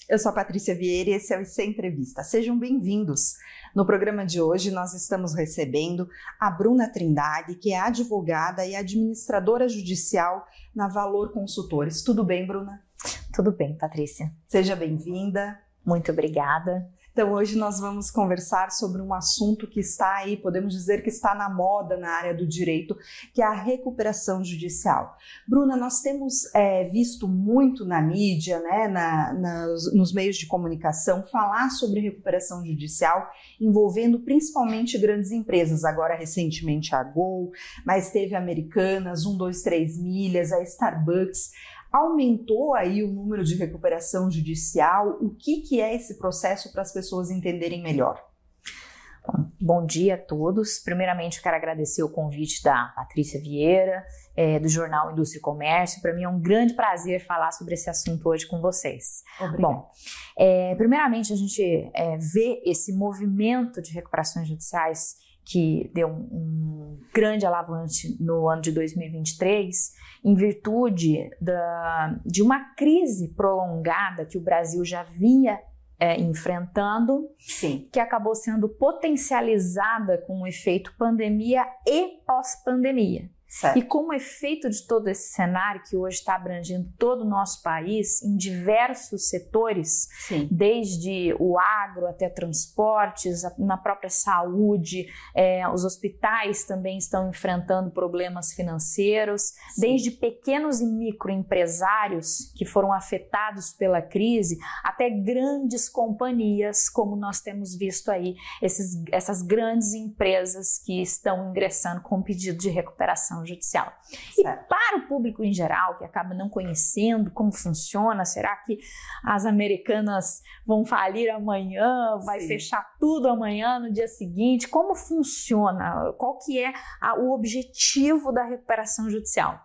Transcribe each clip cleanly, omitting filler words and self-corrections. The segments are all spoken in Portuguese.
Eu sou a Patrícia Vieira e esse é o IC Entrevista. Sejam bem-vindos. No programa de hoje nós estamos recebendo a Bruna Trindade, que é advogada e administradora judicial na Valor Consultores. Tudo bem, Bruna? Tudo bem, Patrícia. Seja bem-vinda. Muito obrigada. Então hoje nós vamos conversar sobre um assunto que está aí, podemos dizer que está na moda na área do direito, que é a recuperação judicial. Bruna, nós temos visto muito na mídia, né, nos meios de comunicação, falar sobre recuperação judicial envolvendo principalmente grandes empresas, agora recentemente a Gol, mas teve Americanas, 123 Milhas, a Starbucks. Aumentou aí o número de recuperação judicial? O que é esse processo para as pessoas entenderem melhor? Bom dia a todos. Primeiramente, eu quero agradecer o convite da Patrícia Vieira, do jornal Indústria e Comércio. Para mim é um grande prazer falar sobre esse assunto hoje com vocês. Obrigada. Bom, primeiramente a gente vê esse movimento de recuperações judiciais que deu um grande alavanche no ano de 2023, em virtude de uma crise prolongada que o Brasil já vinha enfrentando, sim, que acabou sendo potencializada com o efeito pandemia e pós-pandemia. Certo. E como efeito de todo esse cenário que hoje está abrangendo todo o nosso país em diversos setores, sim, desde o agro até transportes, na própria saúde, os hospitais também estão enfrentando problemas financeiros, sim, desde pequenos e microempresários que foram afetados pela crise, até grandes companhias, como nós temos visto aí, essas grandes empresas que estão ingressando com pedido de recuperação judicial. Certo. E para o público em geral, que acaba não conhecendo como funciona, será que as Americanas vão falir amanhã, vai fechar tudo amanhã, no dia seguinte? Como funciona? Qual que é o objetivo da recuperação judicial?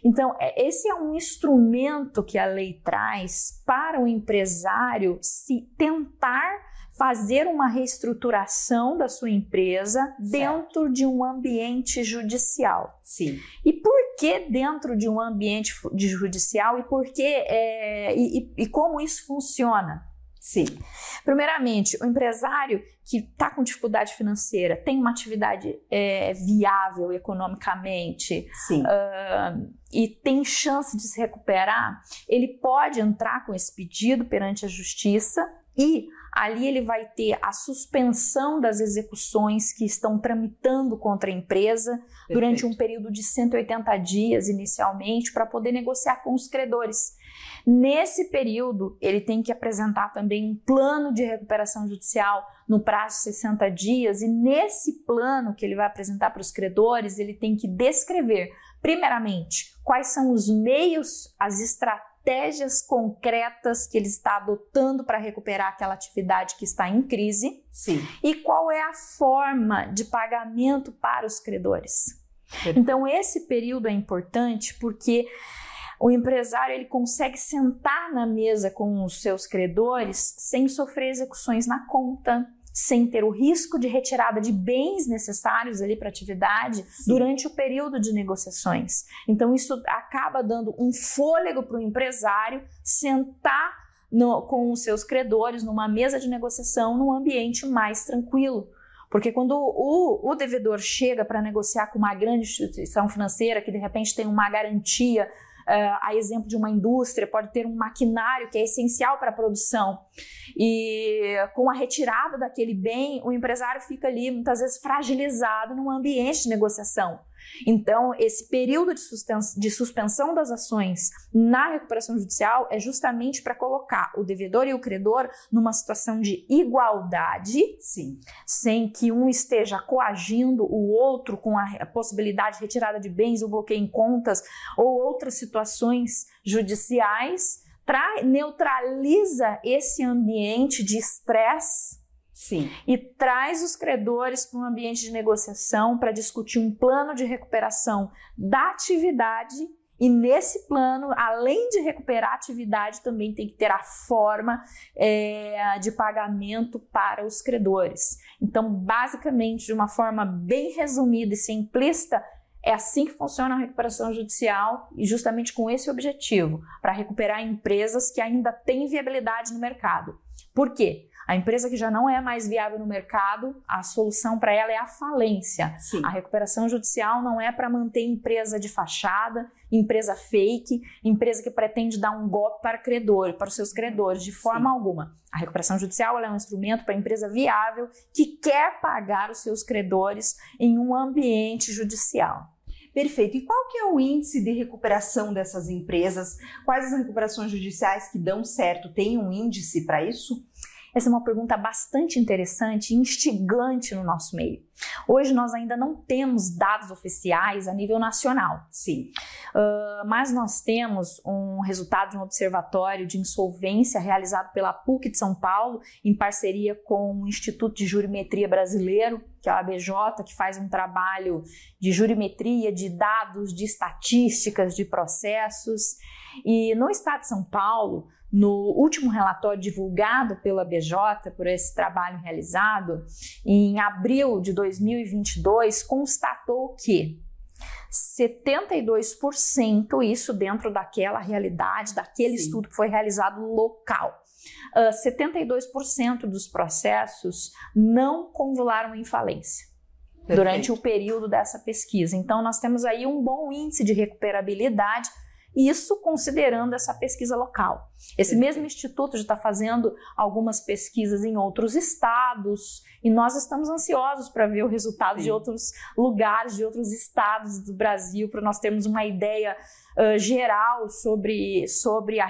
Então, esse é um instrumento que a lei traz para o empresário se tentar fazer uma reestruturação da sua empresa dentro de um ambiente judicial. Sim. E por que dentro de um ambiente judicial e por que e como isso funciona? Sim. Primeiramente, o empresário que está com dificuldade financeira, tem uma atividade viável economicamente, sim, e tem chance de se recuperar, ele pode entrar com esse pedido perante a justiça e ali ele vai ter a suspensão das execuções que estão tramitando contra a empresa durante um período de 180 dias inicialmente para poder negociar com os credores. Nesse período, ele tem que apresentar também um plano de recuperação judicial no prazo de 60 dias e nesse plano que ele vai apresentar para os credores, ele tem que descrever, primeiramente, quais são os meios, as estratégias concretas que ele está adotando para recuperar aquela atividade que está em crise. Sim. E qual é a forma de pagamento para os credores. Perfeito. Então, esse período é importante porque o empresário ele consegue sentar na mesa com os seus credores sem sofrer execuções na conta, sem ter o risco de retirada de bens necessários ali para a atividade durante o período de negociações. Então isso acaba dando um fôlego para o empresário sentar com os seus credores numa mesa de negociação num ambiente mais tranquilo. Porque quando o devedor chega para negociar com uma grande instituição financeira que de repente tem uma garantia, a exemplo de uma indústria, pode ter um maquinário que é essencial para a produção e com a retirada daquele bem, o empresário fica ali muitas vezes fragilizado num ambiente de negociação. Então, esse período de suspensão das ações na recuperação judicial é justamente para colocar o devedor e o credor numa situação de igualdade, sim, sem que um esteja coagindo o outro com a possibilidade de retirada de bens ou bloqueio em contas ou outras situações judiciais, neutraliza esse ambiente de estresse. Sim. E traz os credores para um ambiente de negociação para discutir um plano de recuperação da atividade e nesse plano, além de recuperar a atividade, também tem que ter a forma de pagamento para os credores. Então, basicamente, de uma forma bem resumida e simplista, É assim que funciona a recuperação judicial e justamente com esse objetivo, para recuperar empresas que ainda têm viabilidade no mercado. Por quê? A empresa que já não é mais viável no mercado, a solução para ela é a falência. Sim. A recuperação judicial não é para manter empresa de fachada, empresa fake, empresa que pretende dar um golpe para os seus credores, de forma alguma. A recuperação judicial ela é um instrumento para a empresa viável que quer pagar os seus credores em um ambiente judicial. Perfeito. E qual que é o índice de recuperação dessas empresas? Quais as recuperações judiciais que dão certo? Tem um índice para isso? Essa é uma pergunta bastante interessante e instigante no nosso meio. Hoje nós ainda não temos dados oficiais a nível nacional. Sim. Mas nós temos um resultado de um observatório de insolvência realizado pela PUC de São Paulo, em parceria com o Instituto de Jurimetria Brasileiro, que é o ABJ, que faz um trabalho de jurimetria, de dados, de estatísticas, de processos. E no estado de São Paulo, no último relatório divulgado pela ABJ, por esse trabalho realizado, em abril de 2022, constatou que 72%, isso dentro daquela realidade, daquele estudo que foi realizado local, 72% dos processos não convoluaram em falência. Perfeito. Durante o período dessa pesquisa. Então, nós temos aí um bom índice de recuperabilidade, isso considerando essa pesquisa local. Esse mesmo instituto já está fazendo algumas pesquisas em outros estados e nós estamos ansiosos para ver o resultado de outros lugares, de outros estados do Brasil, para nós termos uma ideia geral sobre a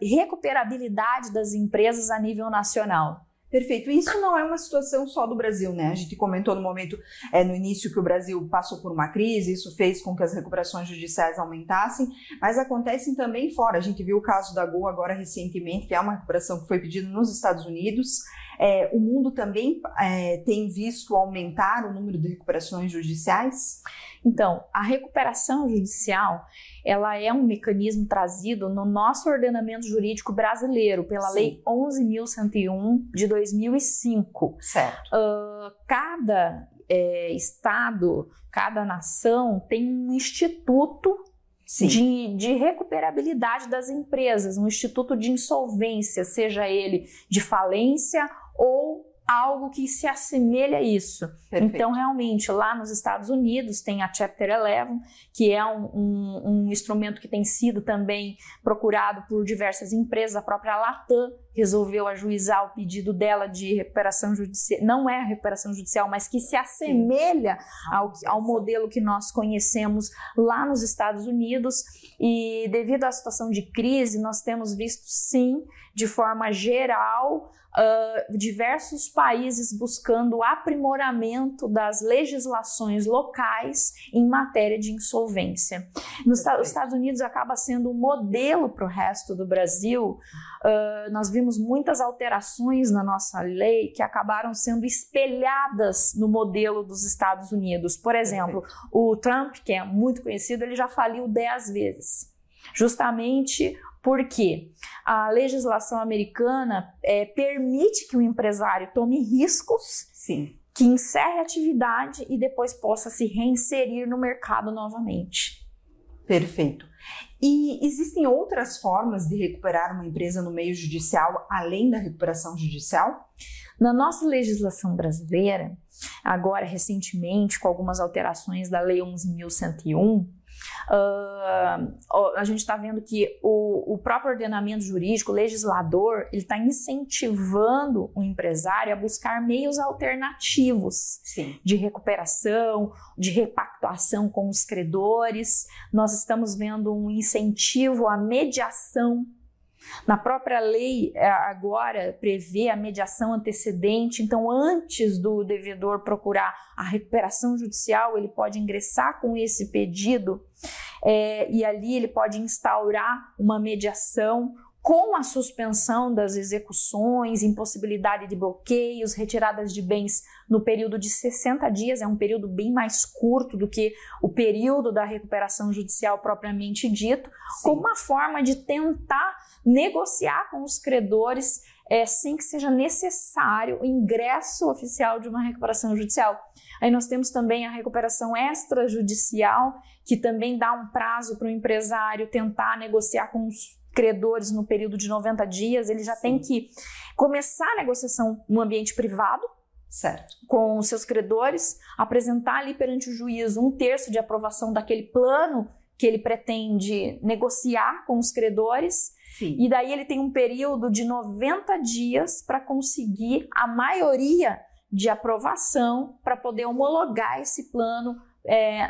recuperabilidade das empresas a nível nacional. Perfeito. Isso não é uma situação só do Brasil, né? A gente comentou no momento, no início, que o Brasil passou por uma crise, isso fez com que as recuperações judiciais aumentassem, mas acontecem também fora. A gente viu o caso da Gol agora recentemente, que é uma recuperação que foi pedida nos Estados Unidos. O mundo também tem visto aumentar o número de recuperações judiciais? Então, a recuperação judicial, ela é um mecanismo trazido no nosso ordenamento jurídico brasileiro, pela Lei 11.101 de 2005. Certo. Cada estado, cada nação tem um instituto de recuperabilidade das empresas, um instituto de insolvência, seja ele de falência ou algo que se assemelha a isso. Perfeito. Então, realmente, lá nos Estados Unidos tem a Chapter 11, que é um instrumento que tem sido também procurado por diversas empresas. A própria Latam resolveu ajuizar o pedido dela de recuperação judicial. Não é a recuperação judicial, mas que se assemelha ao modelo que nós conhecemos lá nos Estados Unidos. E devido à situação de crise, nós temos visto, sim, de forma geral, diversos países buscando o aprimoramento das legislações locais em matéria de insolvência. Os Estados Unidos acaba sendo um modelo para o resto do Brasil. Nós vimos muitas alterações na nossa lei que acabaram sendo espelhadas no modelo dos Estados Unidos. Por exemplo, o Trump, que é muito conhecido, ele já faliu 10 vezes. Justamente porque a legislação americana permite que o empresário tome riscos, que encerre a atividade e depois possa se reinserir no mercado novamente. Perfeito. E existem outras formas de recuperar uma empresa no meio judicial, além da recuperação judicial? Na nossa legislação brasileira, agora recentemente, com algumas alterações da Lei 11.101, a gente está vendo que o próprio ordenamento jurídico, o legislador, ele está incentivando o empresário a buscar meios alternativos de recuperação, de repactuação com os credores. Nós estamos vendo um incentivo à mediação. Na própria lei, agora, prevê a mediação antecedente, então antes do devedor procurar a recuperação judicial, ele pode ingressar com esse pedido e ali ele pode instaurar uma mediação com a suspensão das execuções, impossibilidade de bloqueios, retiradas de bens no período de 60 dias, é um período bem mais curto do que o período da recuperação judicial propriamente dito, como uma forma de tentar negociar com os credores sem que seja necessário o ingresso oficial de uma recuperação judicial. Aí nós temos também a recuperação extrajudicial, que também dá um prazo para o empresário tentar negociar com os credores no período de 90 dias. Ele já tem que começar a negociação no ambiente privado, certo, com os seus credores, apresentar ali perante o juiz 1/3 de aprovação daquele plano que ele pretende negociar com os credores. Sim. E daí ele tem um período de 90 dias para conseguir a maioria de aprovação para poder homologar esse plano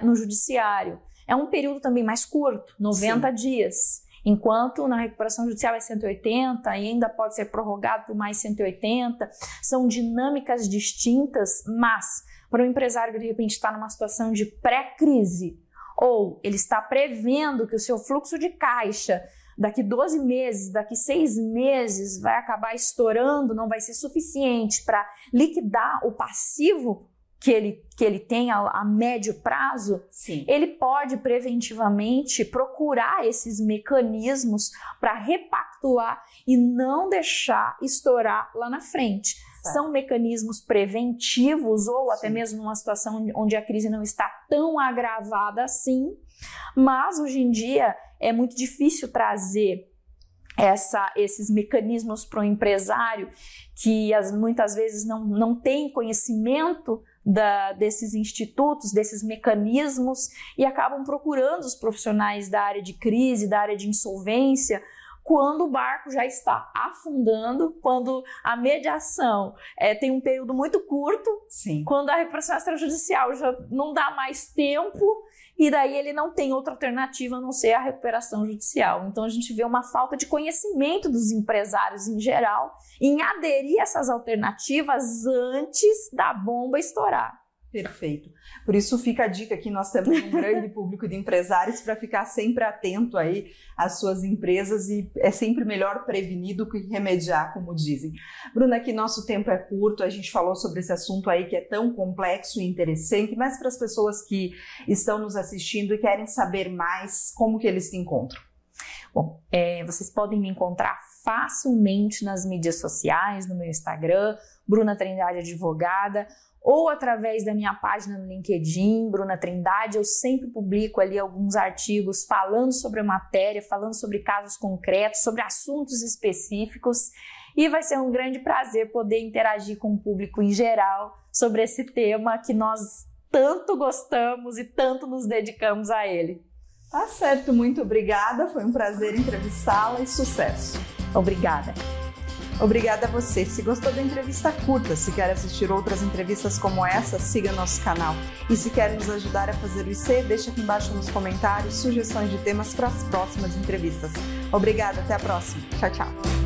no judiciário. É um período também mais curto, 90 dias. Enquanto na recuperação judicial é 180 e ainda pode ser prorrogado por mais 180. São dinâmicas distintas, mas para o empresário que de repente está numa situação de pré-crise, ou ele está prevendo que o seu fluxo de caixa daqui 12 meses, daqui 6 meses vai acabar estourando, não vai ser suficiente para liquidar o passivo que ele tem a médio prazo, sim, ele pode preventivamente procurar esses mecanismos para repactuar e não deixar estourar lá na frente. Certo. São mecanismos preventivos ou até sim, mesmo numa situação onde a crise não está tão agravada assim, mas hoje em dia é muito difícil trazer esses mecanismos para o empresário que muitas vezes não tem conhecimento desses institutos, desses mecanismos, e acabam procurando os profissionais da área de crise, da área de insolvência, quando o barco já está afundando, quando a mediação tem um período muito curto, sim, quando a recuperação extrajudicial já não dá mais tempo, e daí ele não tem outra alternativa a não ser a recuperação judicial. Então a gente vê uma falta de conhecimento dos empresários em geral em aderir a essas alternativas antes da bomba estourar. Perfeito. Por isso fica a dica que nós temos um grande público de empresários para ficar sempre atento aí às suas empresas, e é sempre melhor prevenir do que remediar, como dizem. Bruna, aqui nosso tempo é curto, a gente falou sobre esse assunto aí que é tão complexo e interessante, mas para as pessoas que estão nos assistindo e querem saber mais, como que eles te encontram? Bom, vocês podem me encontrar facilmente nas mídias sociais, no meu Instagram, Bruna Trindade Advogada, ou através da minha página no LinkedIn, Bruna Trindade. Eu sempre publico ali alguns artigos falando sobre a matéria, falando sobre casos concretos, sobre assuntos específicos, e vai ser um grande prazer poder interagir com o público em geral sobre esse tema que nós tanto gostamos e tanto nos dedicamos a ele. Tá certo, muito obrigada, foi um prazer entrevistá-la e sucesso. Obrigada. Obrigada a você. Se gostou da entrevista, curta. Se quer assistir outras entrevistas como essa, siga nosso canal. E se quer nos ajudar a fazer o IC, deixa aqui embaixo nos comentários sugestões de temas para as próximas entrevistas. Obrigada, até a próxima. Tchau, tchau.